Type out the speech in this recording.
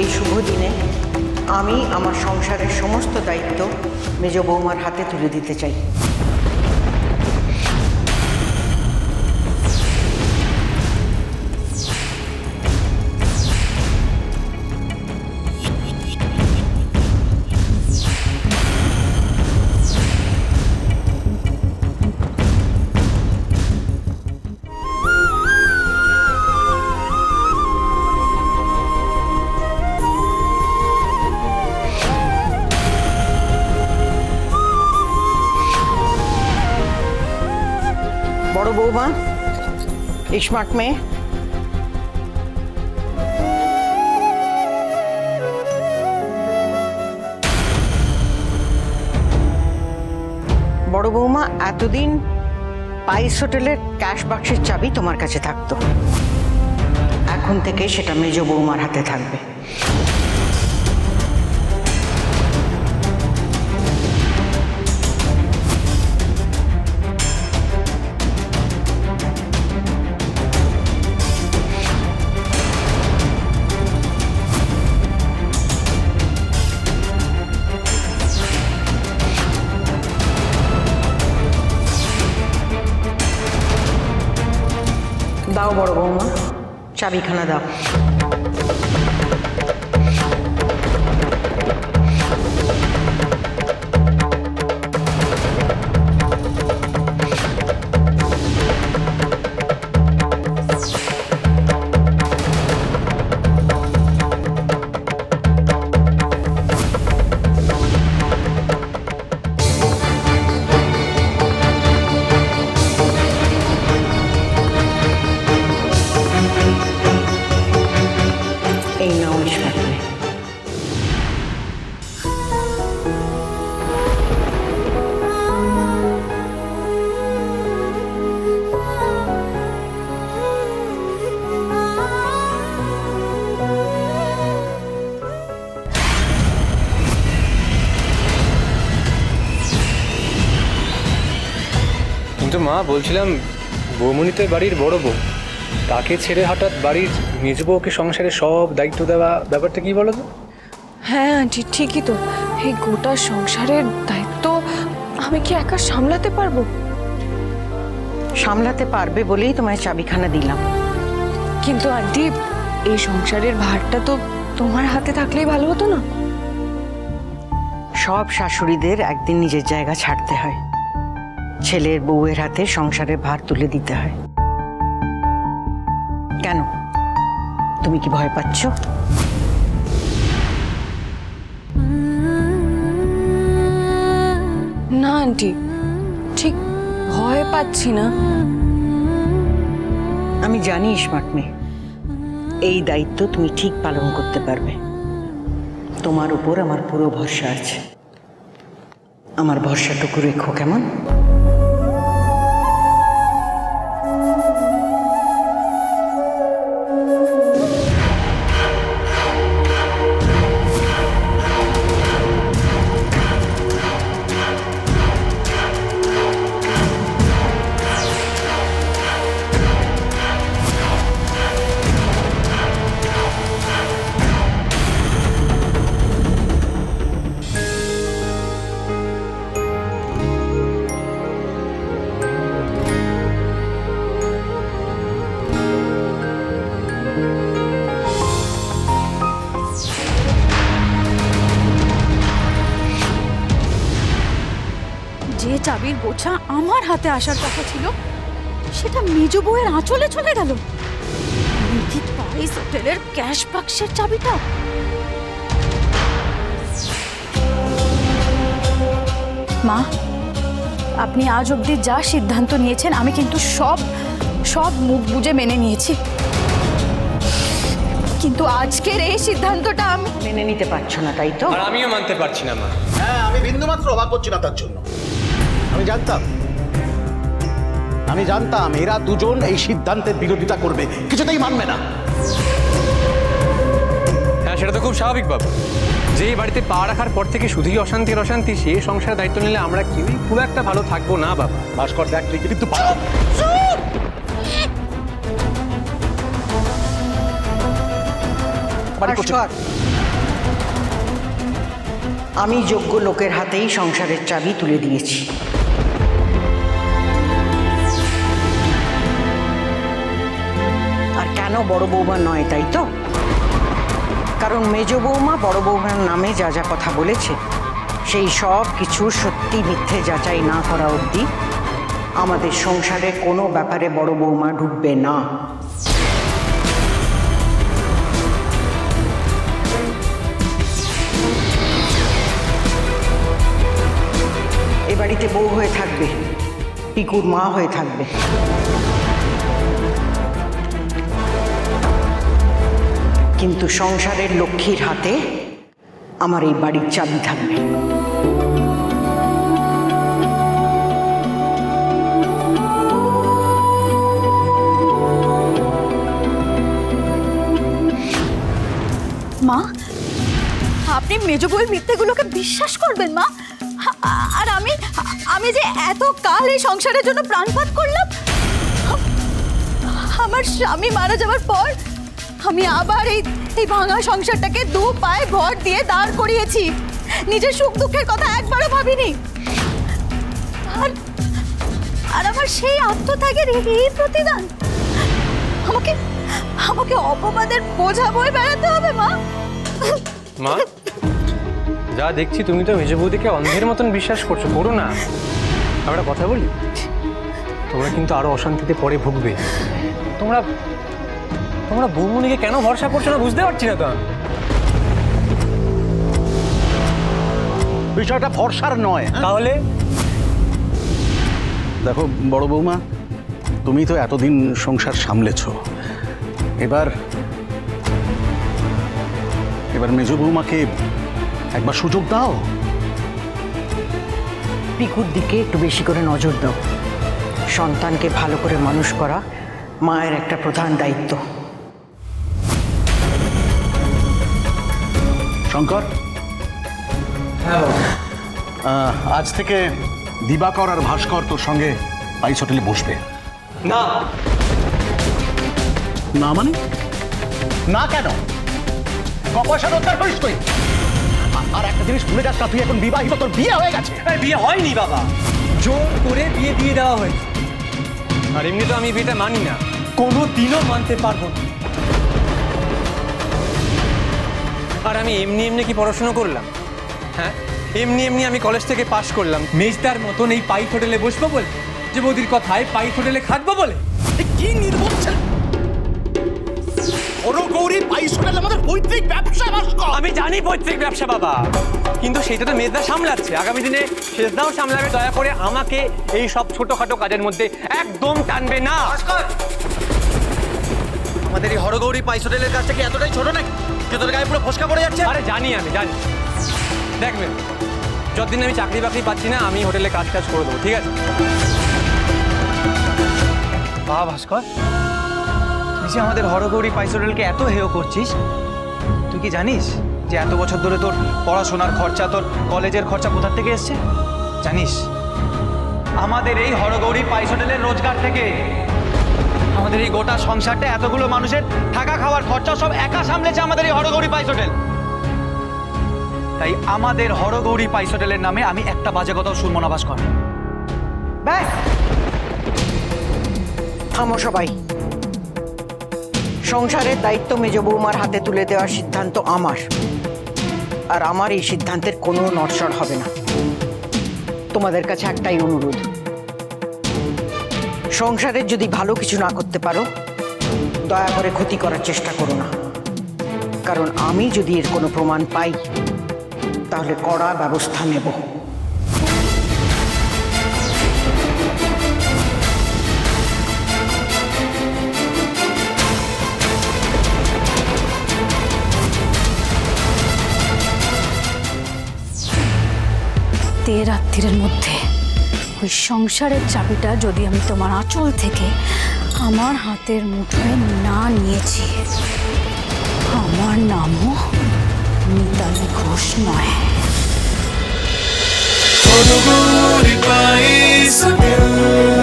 এই শুভ দিনে আমি আমার সংসারের সমস্ত দায়িত্ব মেজ বৌমার হাতে তুলে দিতে চাই। বড় বৌমা, স্মার্ট মেয়ে, বড় বৌমা, এতদিন পাইস হোটেলের ক্যাশ বাক্সের চাবি তোমার কাছে থাকতো, এখন থেকে সেটা মেজ বৌমার হাতে থাকবে। দাও বড় বৌমা, চাবিখানা দাও। এই নাও স্মার্ট মেয়ে। কিন্তু মা, বলছিলাম বৌমনি তো বাড়ির বড় বউ, তাকে ছেড়ে হঠাৎ বাড়ির মেজ বউকে সংসারের সব দায়িত্ব দেওয়া, ব্যাপারটা কি বলো তো? হ্যাঁ আন্টি, ঠিকই তো। এই গোটা সংসারের দায়িত্ব আমি কি একা সামলাতে পারবো? সামলাতে পারবে বলেই তোমায় চাবিখানা দিলাম। কিন্তু আন্টি, এই সংসারের ভারটা তো তোমার হাতে থাকলেই ভালো হতো না? সব শাশুড়িদের একদিন নিজের জায়গা ছাড়তে হয়, ছেলের বউয়ের হাতে সংসারের ভার তুলে দিতে হয়। কেন, তুমি কি ভয় পাচ্ছ? না আন্টি, ঠিক ভয় পাচ্ছি না। আমি জানি স্মার্ট মেয়ে, এই দায়িত্ব তুমি ঠিক পালন করতে পারবে। তোমার উপর আমার পুরো ভরসা আছে। আমার ভরসাটুকু রেখো, কেমন? যে চাবির গোছা আমার হাতে আসার কথা ছিল, সেটা মেজ বউয়ের আঁচলে চলে গেল। কি পাইস হোটেলের ক্যাশ বাক্সের চাবিটা? মা, আপনি আজ অবধি যা সিদ্ধান্ত নিয়েছেন আমি কিন্তু সব মুখ বুজে মেনে নিয়েছি, কিন্তু আজকের এই সিদ্ধান্তটা আমি মেনে নিতে পারছো না, তাই তো? আর আমিও মানতে পারছি না মা। হ্যাঁ, আমি বিন্দুমাত্র অবাক হচ্ছি না তার জন্য। আমি জানতাম এরা দুজন এই সিদ্ধান্তের বিরোধিতা করবে, কিছুতেই মানবে না। হ্যাঁ, সেটা তো খুব স্বাভাবিক বাবু। যে বাড়িতে পা রাখার পর থেকে শুধুই অশান্তি আর অশান্তি, সে সংসারের দায়িত্ব নিলে আমরা কেউই খুব একটা ভালো থাকবো না বাবা। ভাস্কর, দেখ তুই কিন্তু ভাস্কর, আমি যোগ্য লোকের হাতেই সংসারের চাবি তুলে দিয়েছি। আর কেন বড় বৌমা নয় তাই তো? কারণ মেজ বৌমা বড় বৌমার নামে যা যা কথা বলেছে সেই সব কিছু সত্যি মিথ্যে যাচাই না করা অবধি আমাদের সংসারে কোনো ব্যাপারে বড় বৌমা ঢুকবে না। এ বাড়িতে বউ হয়ে থাকবে, পিকুর মা হয়ে থাকবে। কিন্তু সংসারের লক্ষ্মীর হাতে আমার এই বাড়ির চাবি থাকবে। মা, আপনি মেজ বউয়ের মিথ্যেগুলোকে বিশ্বাস করবেন মা? আর আমি যে এত কাল এই সংসারের জন্য প্রাণপাত করলাম, আমার স্বামী মারা যাওয়ার পর আমি আবার এই ভাঙা সংসারটাকে দু পায়ে ভর দিয়ে দাঁড় করিয়েছি। নিজের সুখ দুঃখের কথা একবারও ভাবিনি। আর আমার সেই আত্মত্যাগের এই প্রতিদান আমাকে অপবাদের বোঝা বয়ে বেড়াতে হবে মা। মা, যা দেখছি তুমি তো মেজ বৌদিকে অন্ধের মতন বিশ্বাস করছো। করো না। আমরা কথা বলি, তোমরা কিন্তু আরো অশান্তিতে পরে ভুগবে। তোমরা বৌমনিকে কেন ভরসা করছো না বুঝতে পারছি না তো। বিষয়টা ভরসার নয়। তাহলে দেখো বড় বৌমা, তুমি তো এতদিন সংসার সামলেছ, এবার মেজ বৌমাকে একবার সুযোগ দাও। পিকুর দিকে একটু বেশি করে নজর দাও। সন্তানকে ভালো করে মানুষ করা মায়ের একটা প্রধান দায়িত্ব। শঙ্কর, আজ থেকে দিবাকর আর ভাস্কর তোর সঙ্গে পাইস হোটেলে বসবে। না। না মানে? না কেন? পয়সা রোজগার করিস তুই। আর একটা জিনিস ভুলে যাস না, তুই এখন বিবাহিত, তোর বিয়ে হয়ে গেছে। বিয়ে হয়নি বাবা, জোর করে বিয়ে দিয়ে দেওয়া হয়েছে। আর এমনি তো আমি বিয়েটা মানি না, কোনো দিনও মানতে পারবো না। আর আমি এমনি কি পড়াশোনা করলাম? হ্যাঁ, এমনি আমি কলেজ থেকে পাশ করলাম মেজদার মতন এই পাইপ হোটেলে বসবো বলে, যে বৌদির কথায় পাইপ হোটেলে খাটবো বলে। কি নির্বোধ ছেলে! হরগৌরী পাইস হোটেল আমাদের পৈতৃক ব্যবসা। আমি জানি পৈতৃক ব্যবসা বাবা, কিন্তু সেটা তো মেজদা সামলাচ্ছে। আগামী দিনে সেজদাও সামলাবে। দয়া করে আমাকে এই সব ছোটখাটো কাজের মধ্যে একদম টানবে না। আমাদের এই হরগৌরী পাইস হোটেলের কাজটা কি এতটাই ছোট নাকি যে তোর গায়ে পুরো ফসকা পড়ে যাচ্ছে? আরে জানি, আমি জানি। দেখবেন, যতদিন আমি চাকরি বাকরি পাচ্ছি না, আমি হোটেলে কাজ করে দেবো, ঠিক আছে? বাহ ভাস্কর, তুই যে আমাদের হরগৌরী পাইস হোটেলকে এত হেয় করছিস, তুই কি জানিস যে এত বছর ধরে তোর পড়াশোনার খরচা, তোর কলেজের খরচা কোথা থেকে এসছে? জানিস, আমাদের এই হরগৌরী পাইস হোটেলের রোজগার থেকে আমাদের এই গোটা সংসারটা, এতগুলো মানুষের থাকা খাওয়ার খরচা সব একা সামলেছে আমাদের এই হরগৌরী পাইস হোটেল। তাই আমাদের হরগৌরী পাইস হোটেলের নামে আমি একটা বাজে কথাও শুনবো না ভাস্কর। ব্যাস, থামো সবাই। সংসারের দায়িত্ব মেজ বৌমার হাতে তুলে দেওয়ার সিদ্ধান্ত আমার। আর আমার এই সিদ্ধান্তের কোনো নড়চড় হবে না। তোমাদের কাছে একটাই অনুরোধ, সংসারের যদি ভালো কিছু না করতে পারো, দয়া করে ক্ষতি করার চেষ্টা করো না। কারণ আমি যদি এর কোনো প্রমাণ পাই, তাহলে কড়া ব্যবস্থা নেব। রাত্রির মধ্যে ওই সংসারের চাবিটা যদি আমি তোমার আঁচল থেকে আমার হাতের মুঠোয় না নিয়েছি, আমার নামও মিতালি ঘোষ নয়। Horogory Pais Hotel.